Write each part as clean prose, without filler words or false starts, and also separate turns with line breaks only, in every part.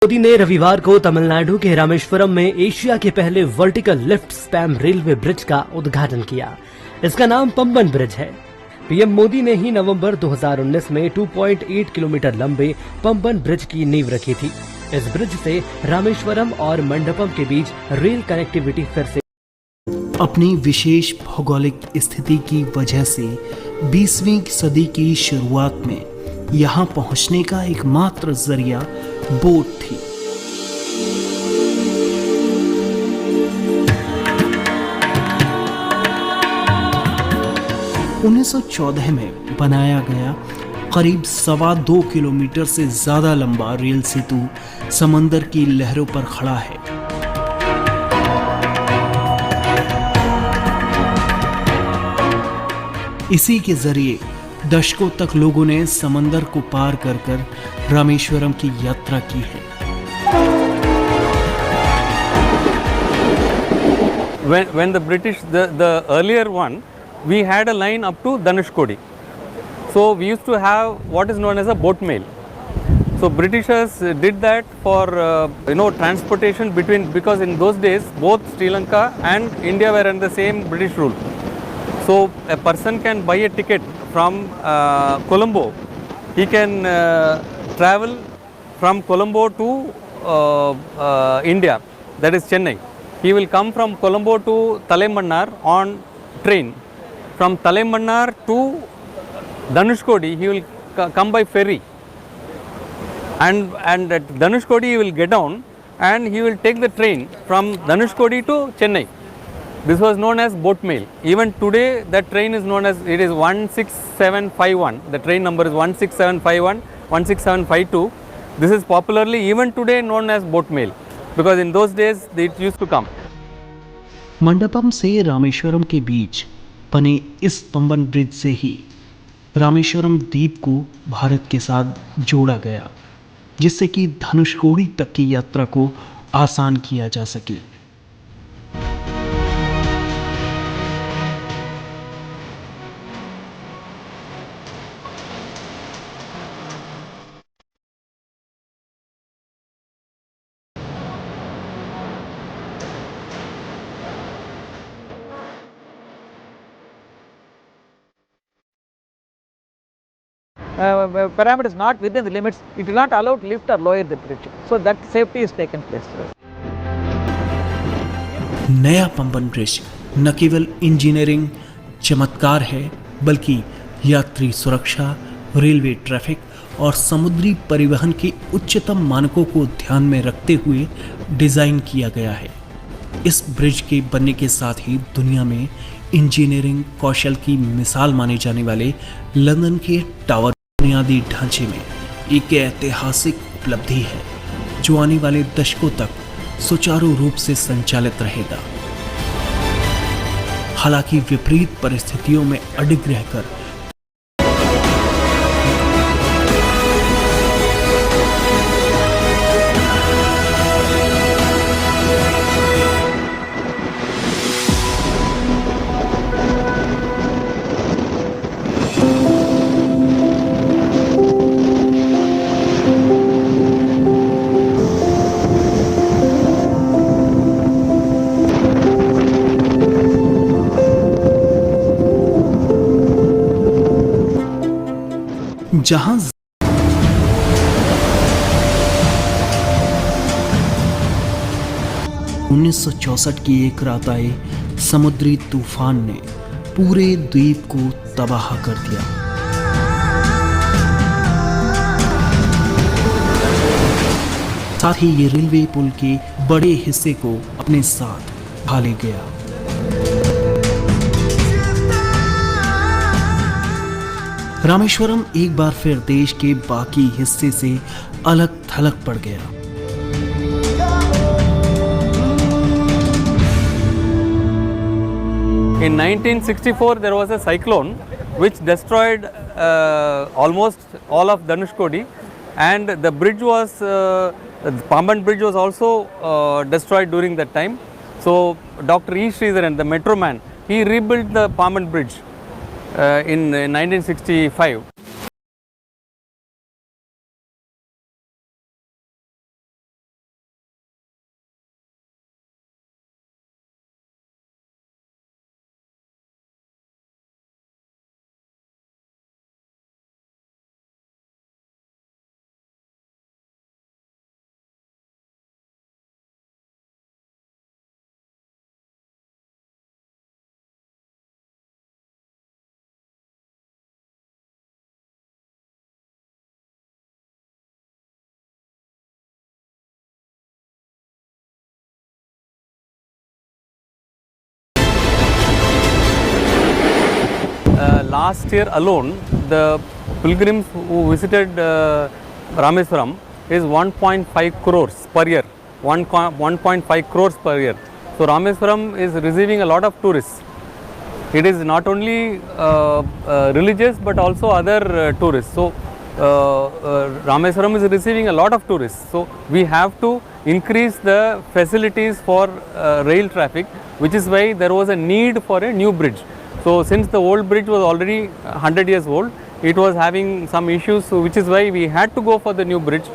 मोदी ने रविवार को तमिलनाडु के रामेश्वरम में एशिया के पहले vertical lift spam railway bridge का उद्घाटन किया। इसका नाम पंबन ब्रिज है। पीएम मोदी ने ही नवंबर 2019 में 2.8 किलोमीटर लंबे पंबन ब्रिज की नींव रखी थी। इस ब्रिज से रामेश्वरम और मंडपम के बीच रेल कनेक्टिविटी फिर से
अपनी विशेष भौगोलिक स्थिति की वजह से 20वीं सदी की शुरुआत में यहाँ पहुँचने का एकमात्र जरिया बोट थी। उन्नीस 1914 में बनाया गया करीब 2.25 किलोमीटर से ज्यादा लंबा रेल सेतु समंदर की लहरों पर खड़ा है। इसी के जरिए दशकों तक लोगों ने समंदर को पार कर कर रामेश्वरम की यात्रा की है।
When the British, the earlier one, we had a line up to Dhanushkodi. So we used to have what is known as a boat mail. So Britishers did that for transportation between, because in those days both Sri Lanka and India were under the same British rule. So a person can buy a ticket from Colombo. He can travel from Colombo to India, that is Chennai. He will come from Colombo to Talaimmanar on train. From Talaimmanar to Dhanushkodi, he will come by ferry. And at Dhanushkodi he will get down and he will take the train from Dhanushkodi to Chennai. This was known as boat mail. Even today that train is known as, it is 16751. The train number is 16751, 16752. This is popularly even today known as boat mail, because in those days it used to come.
Mandapam से रामेश्वरम के बीच बने इस Pamban bridge से ही रामेश्वरम द्वीप को भारत के साथ जोड़ा गया, जिससे कि धनुषकोडी तक की यात्रा को आसान किया जा सके।
Parameters not within the limits, it will not allow to lift or lower the bridge. So that safety is taken place.
नया पंबन ब्रिज न केवल इंजीनियरिंग चमत्कार है, बल्कि यात्री सुरक्षा, रेलवे ट्रैफिक और समुद्री परिवहन के उच्चतम मानकों को ध्यान में रखते हुए डिजाइन किया गया है। इस ब्रिज के बनने के साथ ही दुनिया में इंजीनियरिंग कौशल की मिसाल माने जाने वाले लंदन के टावर बुनियादी ढांचे में एक ऐतिहासिक उपलब्धि है, जो आने वाले दशकों तक सुचारू रूप से संचालित रहेगा। हालांकि विपरीत परिस्थितियों में अडिग रहकर जहां 1964 की एक रात आए समुद्री तूफान ने पूरे द्वीप को तबाह कर दिया। साथ ही ये रेलवे पुल के बड़े हिस्से को अपने साथ उठा ले गया। रामेश्वरम एक बार फिर देश के बाकी हिस्से से अलग थलग पड़ गया।
In 1964 there was a cyclone which destroyed almost all of Dhanushkodi, and the bridge was the Pamban bridge was also destroyed during that time. So Dr. E. Sridharan, the metro man, he rebuilt the Pamban bridge in 1965. last year alone, the pilgrims who visited Rameswaram is 1.5 crores per year. 1.5 crores per year. So Rameswaram is receiving a lot of tourists. It is not only religious but also other tourists. So Rameswaram is receiving a lot of tourists. So we have to increase the facilities for rail traffic, which is why there was a need for a new bridge. So since the old bridge was already 100 years old, it was having some issues, so which is why we had to go for the new bridge.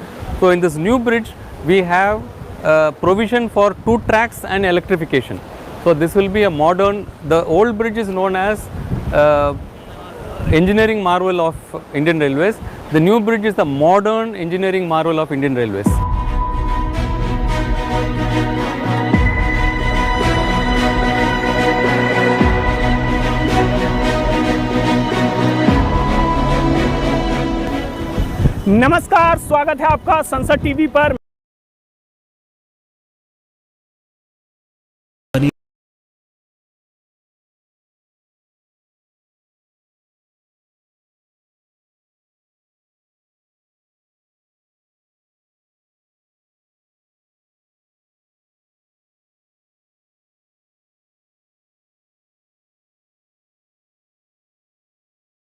So in this new bridge, we have provision for 2 tracks and electrification. So this will be a modern, the old bridge is known as engineering marvel of Indian Railways. The new bridge is the modern engineering marvel of Indian Railways.
नमस्कार, स्वागत है आपका संसद TV पर।